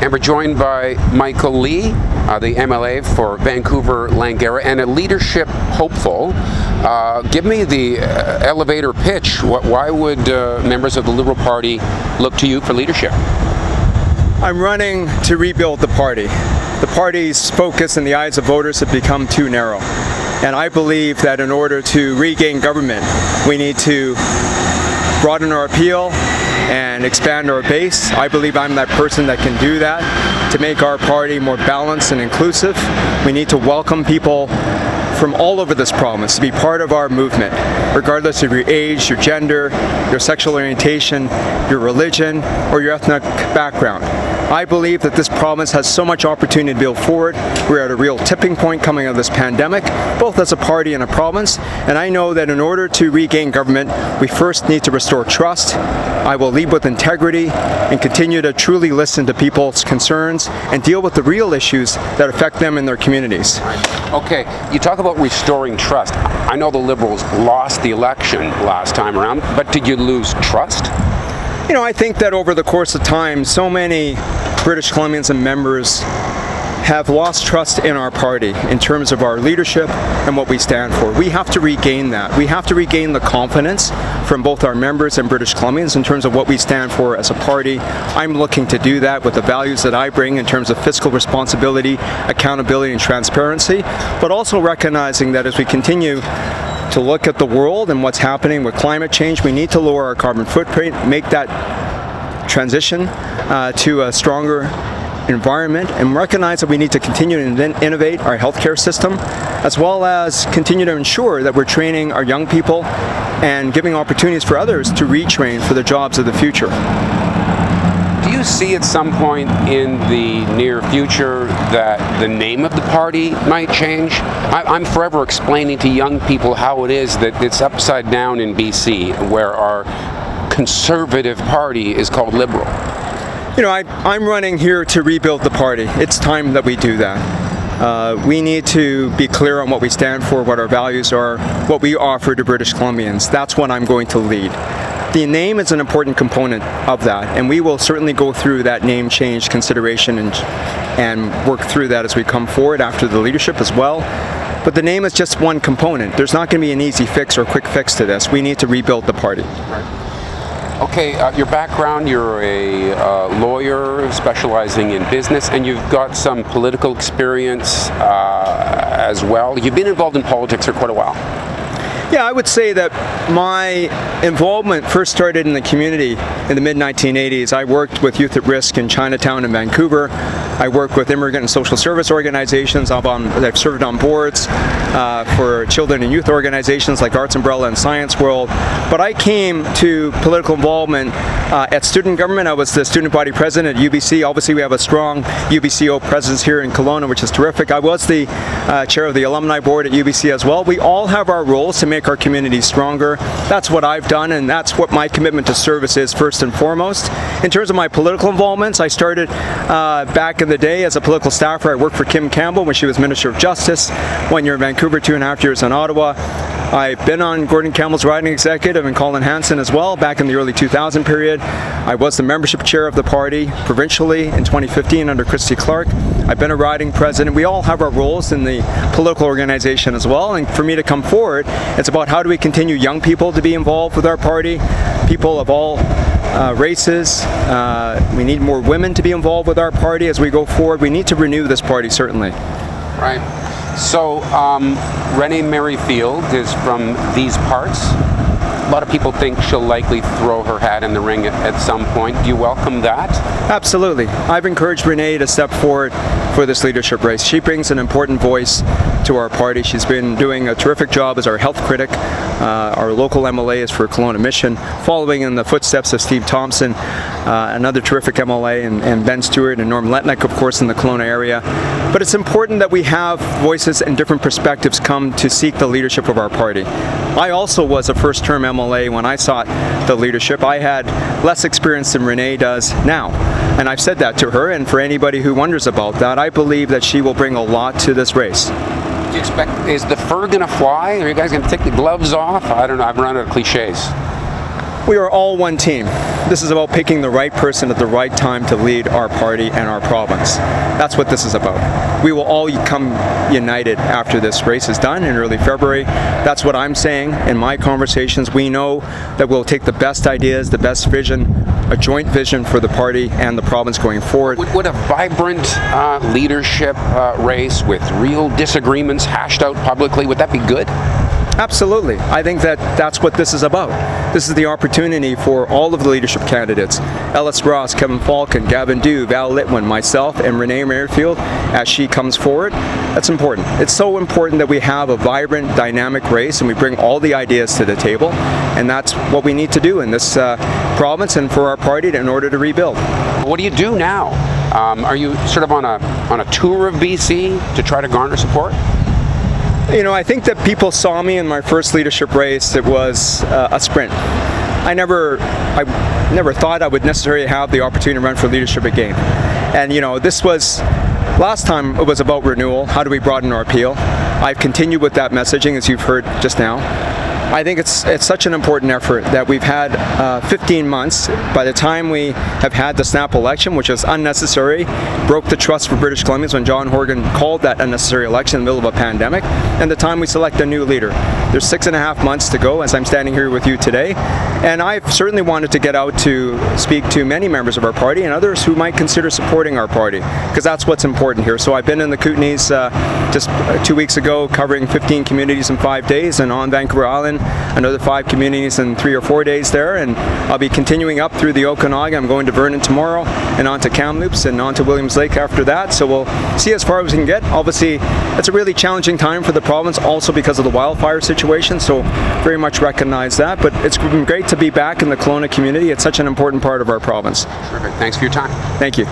And we're joined by Michael Lee, the MLA for Vancouver Langara, and a leadership hopeful. Give me the elevator pitch. Why would members of the Liberal Party look to you for leadership? I'm running to rebuild the party. The party's focus in the eyes of voters have become too narrow. And I believe that in order to regain government, we need to broaden our appeal and expand our base. I believe I'm that person that can do that to make our party more balanced and inclusive. We need to welcome people from all over this province to be part of our movement, regardless of your age, your gender, your sexual orientation, your religion, or your ethnic background. I believe that this province has so much opportunity to build forward. We're at a real tipping point coming out of this pandemic, both as a party and a province, and I know that in order to regain government, we first need to restore trust. I will lead with integrity and continue to truly listen to people's concerns and deal with the real issues that affect them in their communities. Okay, you talk about restoring trust. I know the Liberals lost the election last time around, but did you lose trust? You know, I think that over the course of time, so many British Columbians and members have lost trust in our party in terms of our leadership and what we stand for. We have to regain that. We have to regain the confidence from both our members and British Columbians in terms of what we stand for as a party. I'm looking to do that with the values that I bring in terms of fiscal responsibility, accountability, and transparency, but also recognizing that as we continue to look at the world and what's happening with climate change, we need to lower our carbon footprint, make that transition to a stronger environment, and recognize that we need to continue to innovate our healthcare system, as well as continue to ensure that we're training our young people and giving opportunities for others to retrain for the jobs of the future. Do you see at some point in the near future that the name of the party might change? I'm forever explaining to young people how it is that it's upside down in BC, where our Conservative Party is called Liberal. You know, I'm running here to rebuild the party. It's time that we do that. We need to be clear on what we stand for, what our values are, what we offer to British Columbians. That's what I'm going to lead. The name is an important component of that, and we will certainly go through that name change consideration and work through that as we come forward after the leadership as well. But the name is just one component. There's not going to be an easy fix or quick fix to this. We need to rebuild the party. Right. Okay, your background, you're a lawyer specializing in business, and you've got some political experience as well. You've been involved in politics for quite a while. Yeah, I would say that my involvement first started in the community in the mid-1980s. I worked with youth at risk in Chinatown and Vancouver. I worked with immigrant and social service organizations. I've served on boards for children and youth organizations like Arts Umbrella and Science World. But I came to political involvement at student government. I was the student body president at UBC. Obviously, we have a strong UBCO presence here in Kelowna, which is terrific. I was the chair of the alumni board at UBC as well. We all have our roles to make our community stronger. That's what I've done, and that's what my commitment to service is first and foremost. In terms of my political involvements, I started back in the day as a political staffer. I worked for Kim Campbell when she was Minister of Justice, 1 year in Vancouver, 2.5 years in Ottawa. I've been on Gordon Campbell's riding executive and Colin Hanson as well back in the early 2000 period. I was the membership chair of the party provincially in 2015 under Christy Clark. I've been a riding president. We all have our roles in the political organization as well, and for me to come forward, it's about how do we continue young people to be involved with our party, people of all races. We need more women to be involved with our party as we go forward. We need to renew this party, certainly. Right. So, Renee Merrifield is from these parts. A lot of people think she'll likely throw her hat in the ring at some point. Do you welcome that? Absolutely. I've encouraged Renee to step forward for this leadership race. She brings an important voice to our party. She's been doing a terrific job as our health critic. Our local MLA is for Kelowna Mission, following in the footsteps of Steve Thompson, another terrific MLA, and Ben Stewart and Norm Letnick, of course, in the Kelowna area. But it's important that we have voices and different perspectives come to seek the leadership of our party. I also was a first-term MLA when I sought the leadership. I had less experience than Renee does now, and I've said that to her, and for anybody who wonders about that, I believe that she will bring a lot to this race. Do you expect, is the fur going to fly? Are you guys going to take the gloves off? I don't know, I've run out of cliches. We are all one team. This is about picking the right person at the right time to lead our party and our province. That's what this is about. We will all come united after this race is done in early February. That's what I'm saying in my conversations. We know that we'll take the best ideas, the best vision, a joint vision for the party and the province going forward. Would a vibrant leadership race with real disagreements hashed out publicly, would that be good? Absolutely. I think that that's what this is about. This is the opportunity for all of the leadership candidates, Ellis Ross, Kevin Falcon, Gavin Dew, Val Litwin, myself, and Renee Merrifield, as she comes forward. That's important. It's so important that we have a vibrant, dynamic race and we bring all the ideas to the table, and that's what we need to do in this province and for our party in order to rebuild. What do you do now? Are you sort of on a tour of BC to try to garner support? You know, I think that people saw me in my first leadership race. It was a sprint. I never thought I would necessarily have the opportunity to run for leadership again. And you know, this was, last time it was about renewal. How do we broaden our appeal? I've continued with that messaging, as you've heard just now. I think it's such an important effort that we've had 15 months. By the time we have had the snap election, which was unnecessary, broke the trust for British Columbians when John Horgan called that unnecessary election in the middle of a pandemic, and the time we select a new leader. There's 6.5 months to go as I'm standing here with you today, and I've certainly wanted to get out to speak to many members of our party and others who might consider supporting our party, because that's what's important here. So I've been in the Kootenays just 2 weeks ago, covering 15 communities in 5 days, and on Vancouver Island another 5 communities in 3 or 4 days there, and I'll be continuing up through the Okanagan. I'm going to Vernon tomorrow and on to Kamloops and on to Williams Lake after that, so we'll see as far as we can get. Obviously it's a really challenging time for the province also because of the wildfire situation, so very much recognize that, but it's been great to be back in the Kelowna community. It's such an important part of our province. Terrific. Thanks for your time. Thank you.